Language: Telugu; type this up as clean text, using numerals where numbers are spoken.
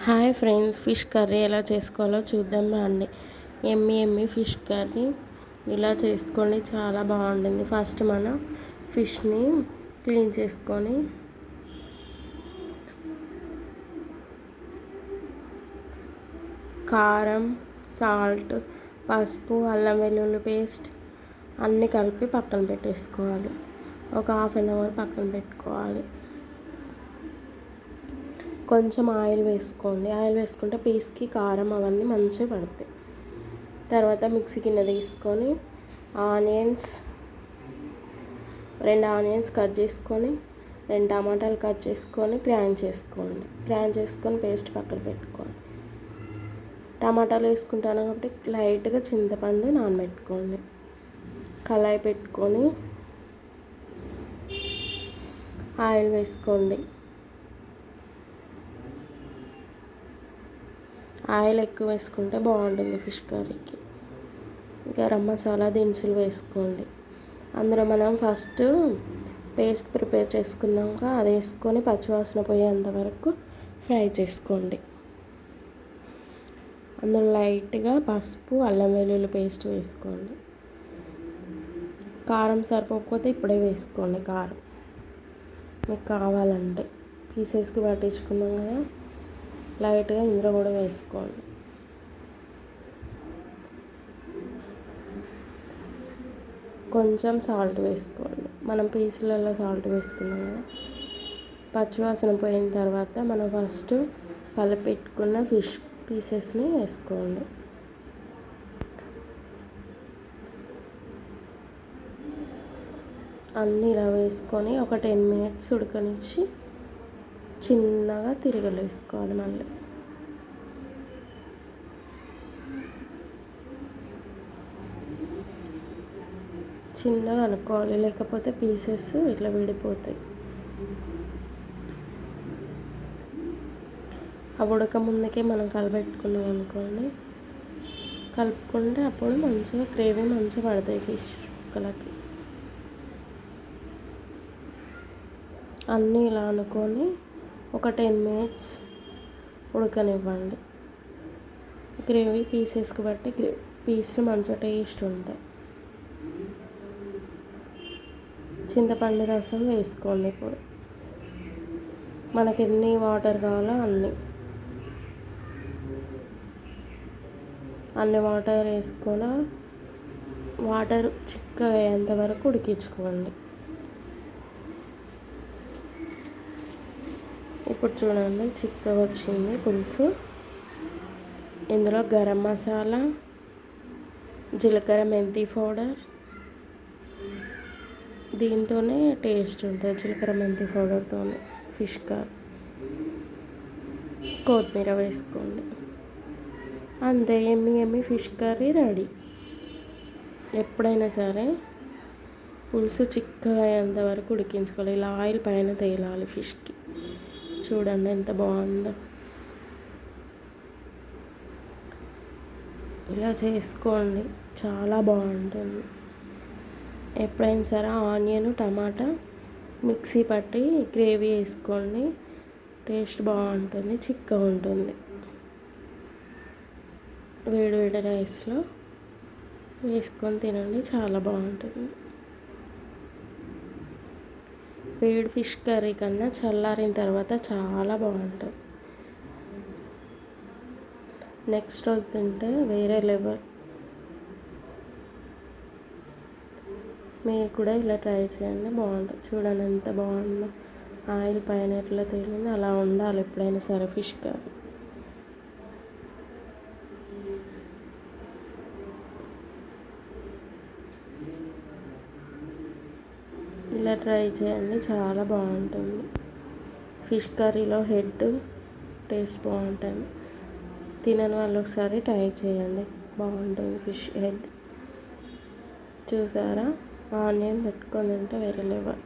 హాయ్ ఫ్రెండ్స్, ఫిష్ కర్రీ ఎలా చేసుకోవాలో చూద్దాం రండి. ఎమ్మి ఫిష్ కర్రీ ఇలా చేసుకోండి, చాలా బాగుంటుంది. ఫస్ట్ మనం ఫిష్ని క్లీన్ చేసుకొని కారం, సాల్ట్, పసుపు, అల్లం వెల్లుల్లి పేస్ట్ అన్నీ కలిపి పక్కన పెట్టేసుకోవాలి. ఒక హాఫ్ అన్ అవర్ పక్కన పెట్టుకోవాలి. కొంచెం ఆయిల్ వేసుకోండి. ఆయిల్ వేసుకుంటే పీస్కి కారం అవన్నీ మంచిగా పడతాయి. తర్వాత మిక్సీ గిన్నె తీసుకొని రెండు ఆనియన్స్ కట్ చేసుకొని, 2 టమాటాలు కట్ చేసుకొని గ్రైండ్ చేసుకొని పేస్ట్ పక్కన పెట్టుకోండి. టమాటాలు వేసుకుంటాను కాబట్టి లైట్గా చింతపండు నానబెట్టుకోండి. కళాయి పెట్టుకొని ఆయిల్ వేసుకోండి. ఆయిల్ ఎక్కువ వేసుకుంటే బాగుంటుంది ఫిష్ కర్రీకి. గరం మసాలా దినుసులు వేసుకోండి. అందులో మనం ఫస్ట్ పేస్ట్ ప్రిపేర్ చేసుకున్నాక అది వేసుకొని పచ్చివాసన పోయేంత వరకు ఫ్రై చేసుకోండి. అందులో లైట్గా పసుపు, అల్లం వెల్లుల్లి పేస్ట్ వేసుకోండి. కారం సరిపోకపోతే ఇప్పుడే వేసుకోండి. కారం మీకు కావాలంటే పీసెస్కి పట్టించుకున్నాం కదా, లైట్గా ఇందులో కూడా వేసుకోండి. కొంచెం సాల్ట్ వేసుకోండి. మనం పీసులలో సాల్ట్ వేసుకున్నాం కదా. పచ్చివాసన పోయిన తర్వాత మనం ఫస్ట్ కలిపెట్టుకున్న ఫిష్ పీసెస్ని వేసుకోండి. అన్నీ ఇలా వేసుకొని ఒక 10 మినిట్స్ ఉడకనిచ్చి చిన్నగా తిరగలు వేసుకోవాలి. మళ్ళీ చిన్నగా అనుకోవాలి, లేకపోతే పీసెస్ ఇట్లా విడిపోతాయి. ఆ ఉడక ముందుకే మనం కలపెట్టుకున్నాం అనుకోండి, కలుపుకుంటే అప్పుడు మంచిగా గ్రేవీ మంచిగా పడతాయి ఫిష్ ముక్కలకి. అన్నీ ఇలా అనుకొని ఒక 10 మినిట్స్ ఉడకనివ్వండి. గ్రేవీ పీసెస్కి బట్టి పీసులు మంచిగా టేస్ట్ ఉంటాయి. చింతపండు రసం వేసుకోండి. ఇప్పుడు మనకి ఎన్ని వాటర్ కావాలో అన్ని వాటర్ వేసుకొని వాటర్ చిక్కగా అయ్యేంత వరకు ఉడికించుకోండి. ఇప్పుడు చూడండి, చిక్కగా వచ్చింది పులుసు. ఇందులో గరం మసాలా, జీలకర్ర, మెంతి పౌడర్, దీంతోనే టేస్ట్ ఉంటుంది. జీలకర్ర మెంతి పౌడర్తోనే ఫిష్ కర్రీ. కొత్తిమీర వేసుకోండి. అంతే, ఎమ్మి ఫిష్ కర్రీ రెడీ. ఎప్పుడైనా సరే పులుసు చిక్కగా అయ్యేంత వరకు ఉడికించుకోవాలి. ఇలా ఆయిల్ పైన తేలాలి ఫిష్కి. చూడండి ఎంత బాగుందో. ఇలా చేసుకోండి, చాలా బాగుంటుంది. ఎప్పుడైనా సరే ఆనియన్, టమాటా మిక్సీ పట్టి గ్రేవీ వేసుకోండి, టేస్ట్ బాగుంటుంది, చిక్కగా ఉంటుంది. వేడి రైస్లో వేసుకొని తినండి, చాలా బాగుంటుంది. వేడి ఫిష్ కర్రీ కన్నా చల్లారిన తర్వాత చాలా బాగుంటుంది. నెక్స్ట్ రోజు తింటే వేరే లెవెల్. మీరు కూడా ఇలా ట్రై చేయండి, బాగుంటుంది. చూడండి ఎంత బాగుందో. ఆయిల్ పైన ఎట్లా తేలిందో అలా ఉండాలి ఎప్పుడైనా సరే ఫిష్ కర్రీ. ఇలా ట్రై చేయండి, చాలా బాగుంటుంది. ఫిష్ కర్రీలో హెడ్ టేస్ట్ బాగుంటుంది. తినని వాళ్ళు ఒకసారి ట్రై చేయండి, బాగుంటుంది ఫిష్ హెడ్. చూసారా, ఆనియన్ పెట్టుకొని తింటే వేరే లెవెల్.